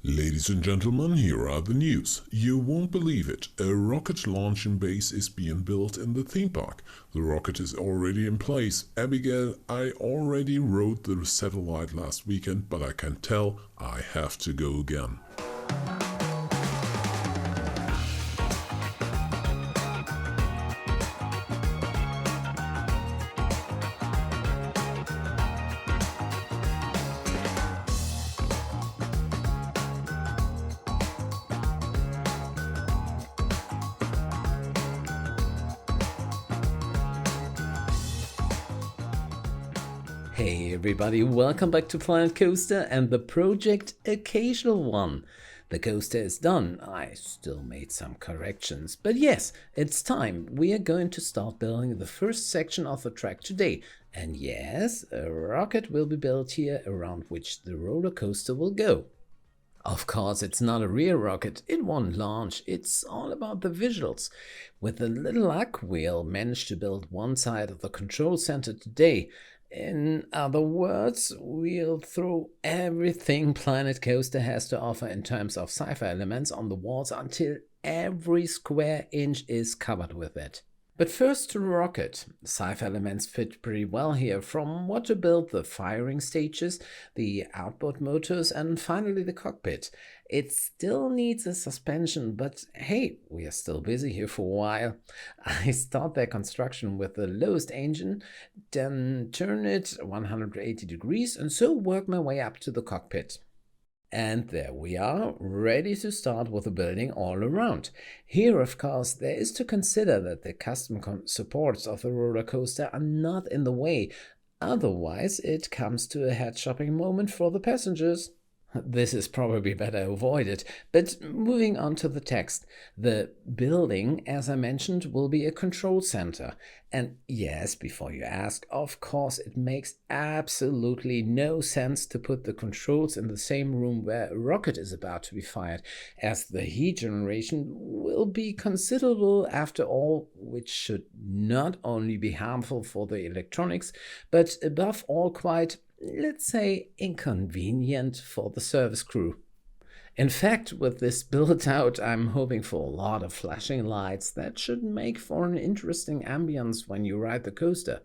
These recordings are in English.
Ladies and gentlemen, here are the news. You won't believe it. A rocket launching base is being built in the theme park. The rocket is already in place. Abigail, I already rode the satellite last weekend, but I can tell I have to go again. Hey everybody, welcome back to Planet Coaster and the project Occasional One. The coaster is done. I still made some corrections, but yes, it's time. We are going to start building the first section of the track today. And yes, a rocket will be built here around which the roller coaster will go. Of course, it's not a real rocket, it won't launch, it's all about the visuals. With a little luck, we'll manage to build one side of the control center today. In other words, we'll throw everything Planet Coaster has to offer in terms of sci-fi elements on the walls until every square inch is covered with it. But first to the rocket. Sci-fi elements fit pretty well here, from what to build the firing stages, the outboard motors, and finally the cockpit. It still needs a suspension, but hey, we are still busy here for a while. I start their construction with the lowest engine, then turn it 180 degrees, and so work my way up to the cockpit. And there we are, ready to start with the building all around. Here, of course, there is to consider that the custom supports of the roller coaster are not in the way. Otherwise, it comes to a head-chopping moment for the passengers. This is probably better avoided, but moving on to the text. The building, as I mentioned, will be a control center. And yes, before you ask, of course it makes absolutely no sense to put the controls in the same room where a rocket is about to be fired, as the heat generation will be considerable after all, which should not only be harmful for the electronics, but above all quite, let's say, inconvenient for the service crew. In fact, with this build out, I'm hoping for a lot of flashing lights that should make for an interesting ambience when you ride the coaster.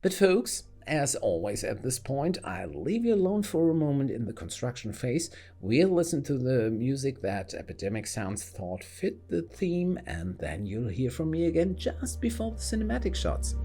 But folks, as always at this point, I'll leave you alone for a moment in the construction phase. We'll listen to the music that Epidemic Sounds thought fit the theme, and then you'll hear from me again just before the cinematic shots.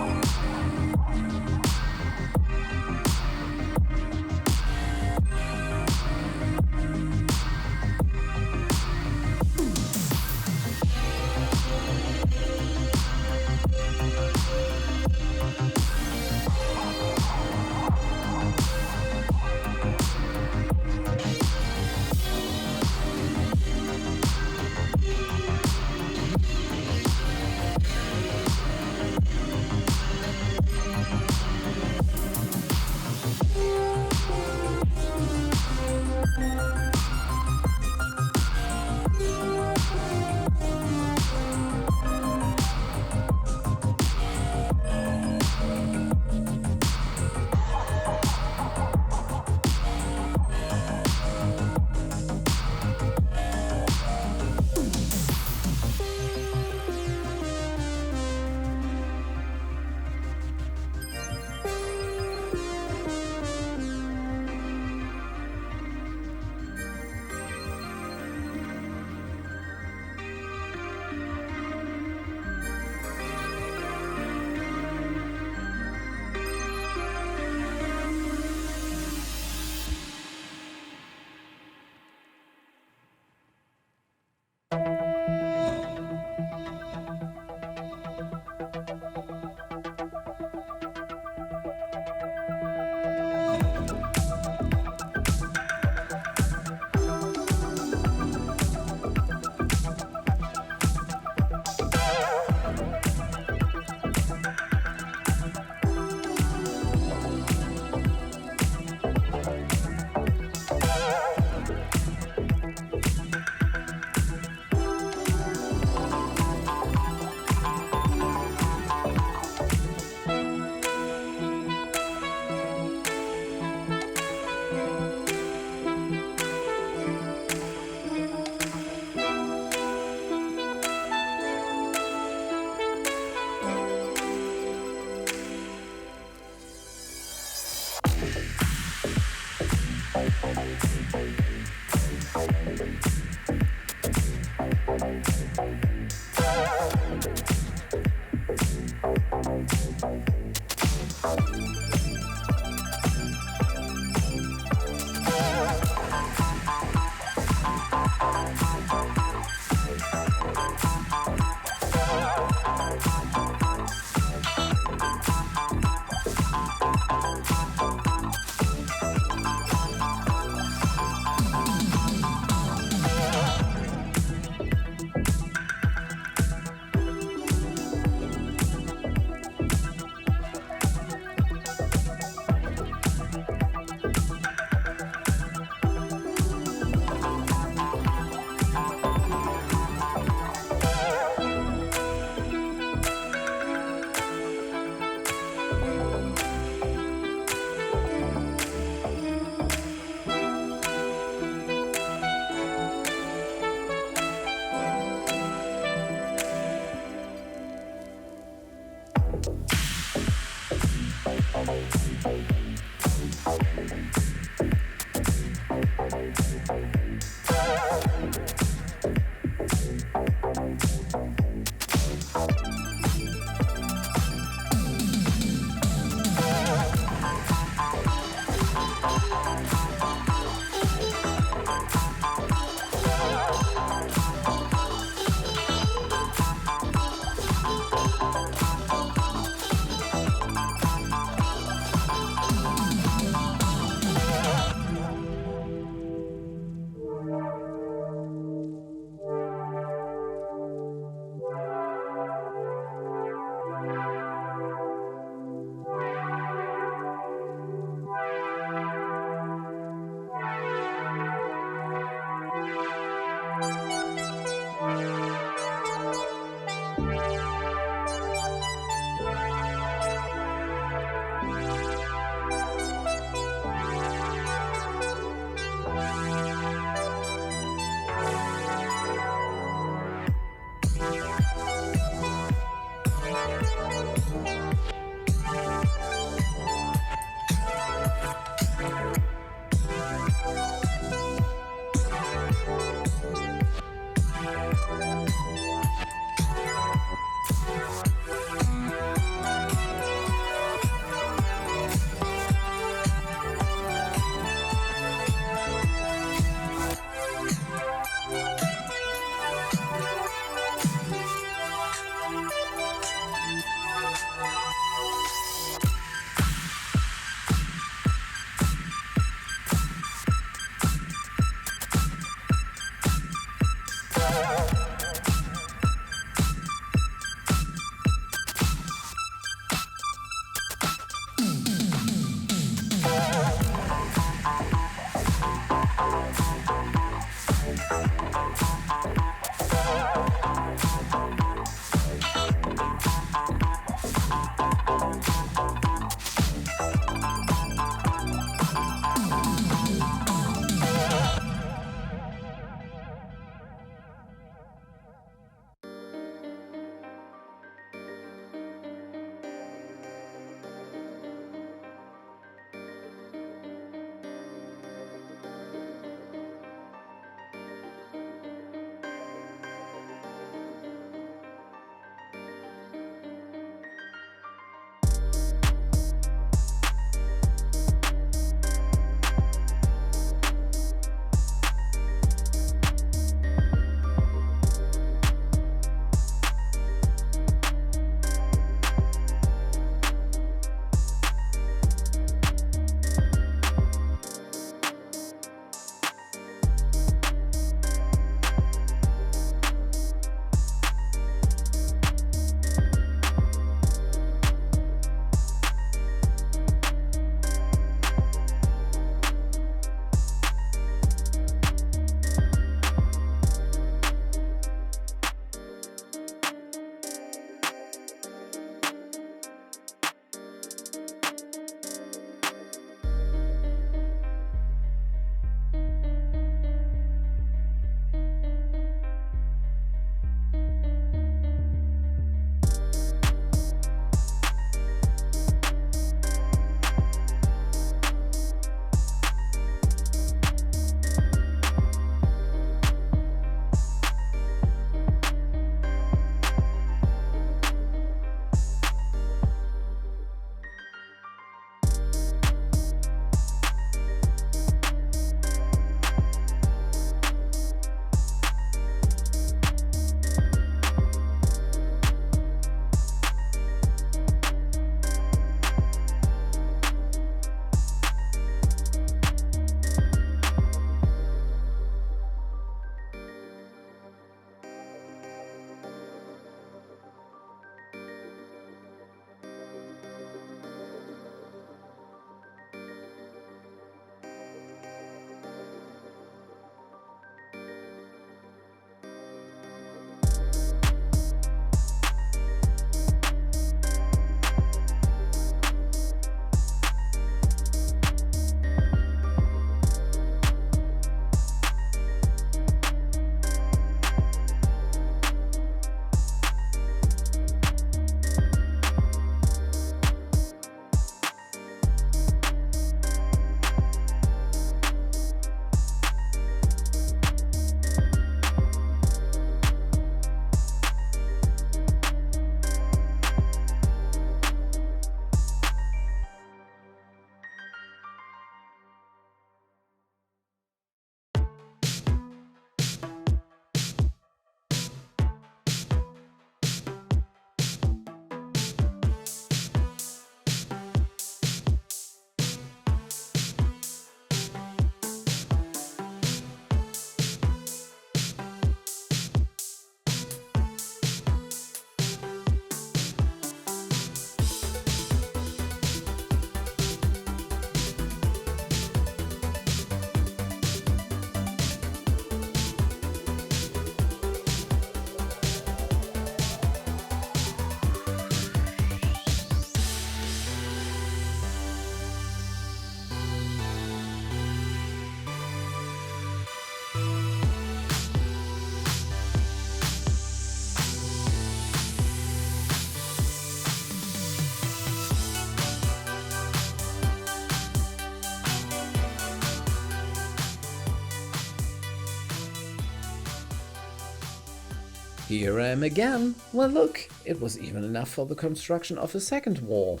Here I am again. Well, look, it was even enough for the construction of a second wall.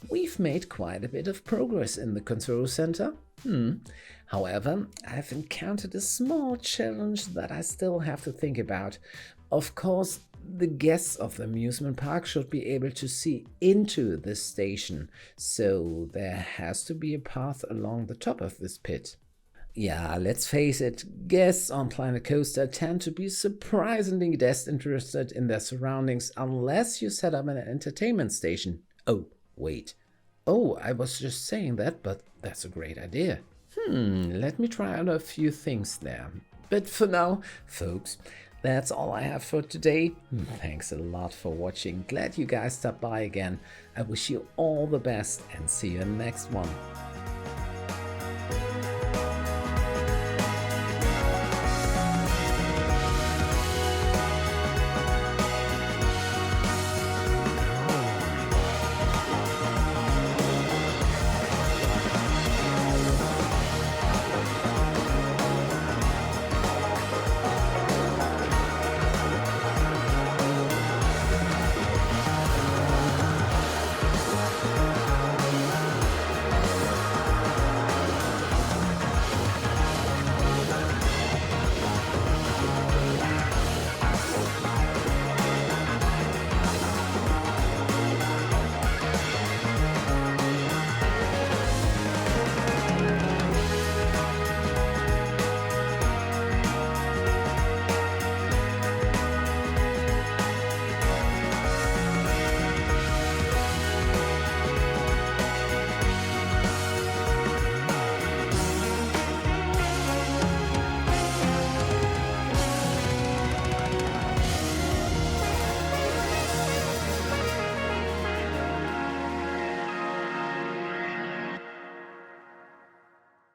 We've made quite a bit of progress in the control center. However, I've encountered a small challenge that I still have to think about. Of course, the guests of the amusement park should be able to see into this station, so there has to be a path along the top of this pit. Yeah, let's face it, guests on Planet Coaster tend to be surprisingly disinterested in their surroundings unless you set up an entertainment station. Oh, wait. Oh, I was just saying that, but that's a great idea. Let me try out a few things there. But for now, folks, that's all I have for today. Thanks a lot for watching. Glad you guys stopped by again. I wish you all the best and see you in the next one.